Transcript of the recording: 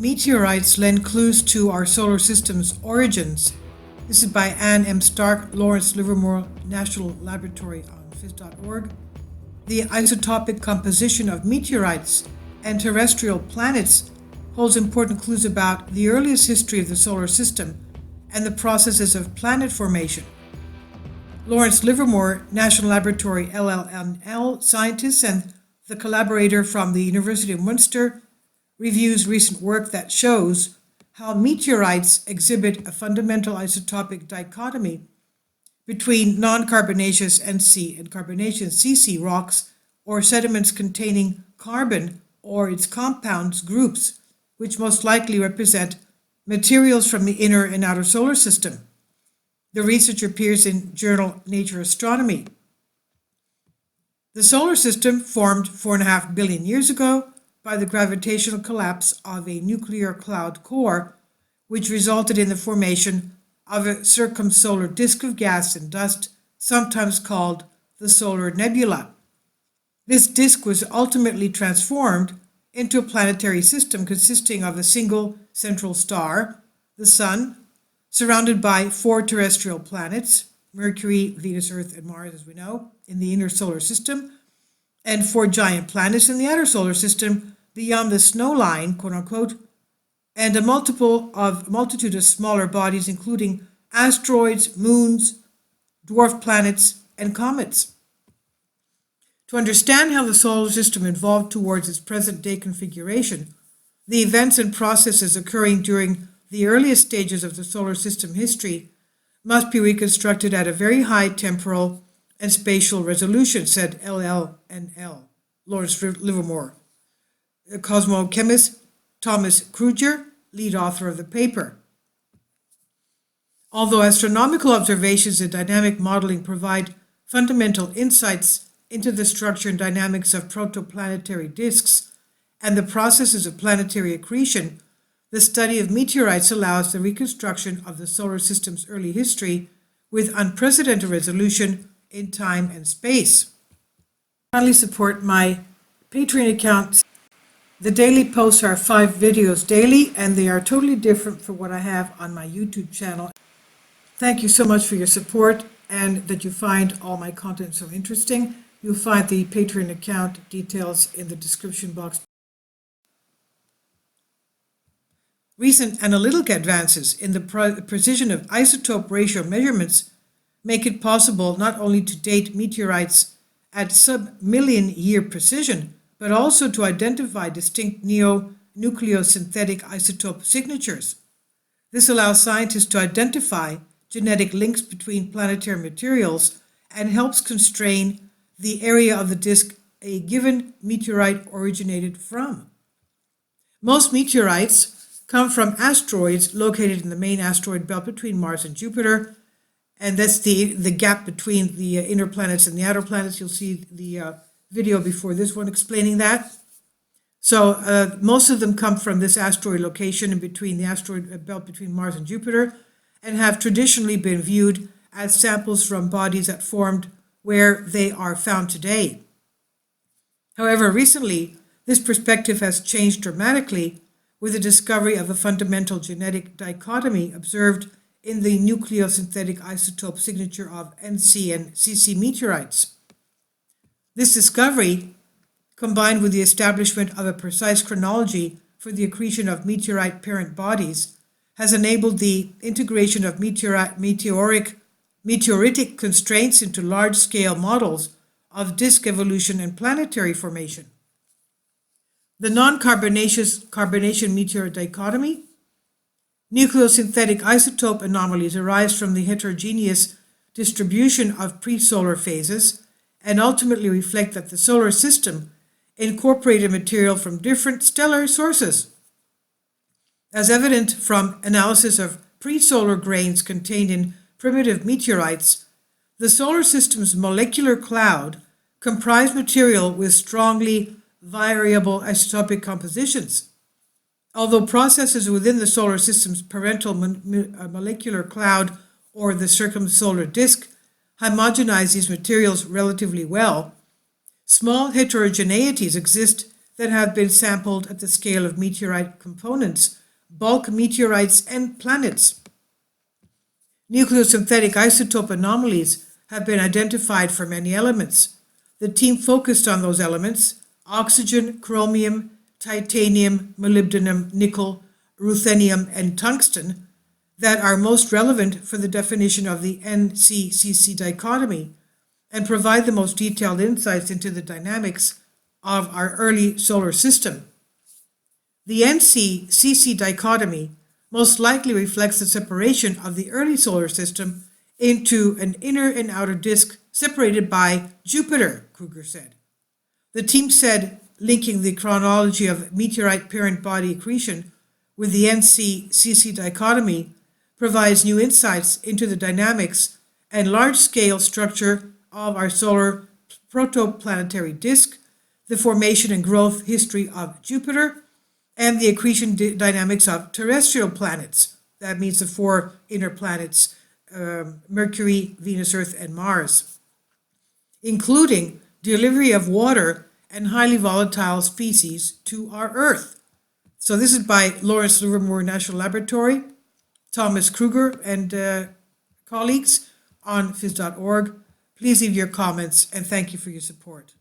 Meteorites lend clues to our solar system's origins. This is by Anne M. Stark, Lawrence Livermore National Laboratory on phys.org. The isotopic composition of meteorites and terrestrial planets holds important clues about the earliest history of the solar system and the processes of planet formation. Lawrence Livermore National Laboratory LLNL scientists and the collaborator from the University of Munster reviews recent work that shows how meteorites exhibit a fundamental isotopic dichotomy between non-carbonaceous NC and carbonaceous CC rocks or sediments containing carbon or its compounds groups, which most likely represent materials from the inner and outer solar system. The research appears in journal Nature Astronomy. The solar system formed 4.5 billion years ago by the gravitational collapse of a nuclear cloud core, which resulted in the formation of a circumsolar disk of gas and dust, sometimes called the solar nebula. This disk was ultimately transformed into a planetary system consisting of a single central star, the Sun, surrounded by 4 terrestrial planets, Mercury, Venus, Earth, and Mars, as we know, in the inner solar system, and 4 giant planets in the outer solar system beyond the snow line, quote unquote, and a multitude of smaller bodies, including asteroids, moons, dwarf planets, and comets. To understand how the solar system evolved towards its present-day configuration, the events and processes occurring during the earliest stages of the solar system history must be reconstructed at a very high temporal and spatial resolution, said LLNL, Lawrence Livermore. The cosmochemist Thomas Kruger, lead author of the paper. Although astronomical observations and dynamic modeling provide fundamental insights into the structure and dynamics of protoplanetary disks and the processes of planetary accretion, the study of meteorites allows the reconstruction of the solar system's early history with unprecedented resolution in time and space. Kindly support my Patreon account. The daily posts are 5 videos daily, and they are totally different from what I have on my YouTube channel. Thank you so much for your support and that you find all my content so interesting. You'll find the Patreon account details in the description box. Recent analytical advances in the precision of isotope ratio measurements make it possible not only to date meteorites at sub-million year precision, but also to identify distinct nucleosynthetic isotope signatures. This allows scientists to identify genetic links between planetary materials and helps constrain the area of the disk a given meteorite originated from. Most meteorites come from asteroids located in the main asteroid belt between Mars and Jupiter, and that's the gap between the inner planets and the outer planets. You'll see the video before this one explaining that. So most of them come from this asteroid location in between the asteroid belt between Mars and Jupiter, and have traditionally been viewed as samples from bodies that formed where they are found today. However, recently, this perspective has changed dramatically with the discovery of a fundamental genetic dichotomy observed in the nucleosynthetic isotope signature of NC and CC meteorites. This discovery, combined with the establishment of a precise chronology for the accretion of meteorite parent bodies, has enabled the integration of meteoritic constraints into large-scale models of disk evolution and planetary formation. The non-carbonaceous carbonation meteor dichotomy. Nucleosynthetic isotope anomalies arise from the heterogeneous distribution of pre-solar phases and ultimately reflect that the solar system incorporated material from different stellar sources. As evident from analysis of pre-solar grains contained in primitive meteorites, the solar system's molecular cloud comprised material with strongly variable isotopic compositions. Although processes within the solar system's parental molecular cloud or the circumsolar disk homogenize these materials relatively well, small heterogeneities exist that have been sampled at the scale of meteorite components, bulk meteorites, and planets. Nucleosynthetic isotope anomalies have been identified for many elements. The team focused on those elements: oxygen, chromium, titanium, molybdenum, nickel, ruthenium, and tungsten, that are most relevant for the definition of the NC-cc dichotomy and provide the most detailed insights into the dynamics of our early solar system. The NC-cc dichotomy most likely reflects the separation of the early solar system into an inner and outer disk separated by Jupiter, Kruger said. The team said linking the chronology of meteorite parent body accretion with the NC-cc dichotomy provides new insights into the dynamics and large-scale structure of our solar protoplanetary disk, the formation and growth history of Jupiter, and the accretion dynamics of terrestrial planets. That means the four inner planets, Mercury, Venus, Earth, and Mars, including delivery of water and highly volatile species to our Earth. So this is by Lawrence Livermore National Laboratory, Thomas Kruger and colleagues on phys.org. Please leave your comments, and thank you for your support.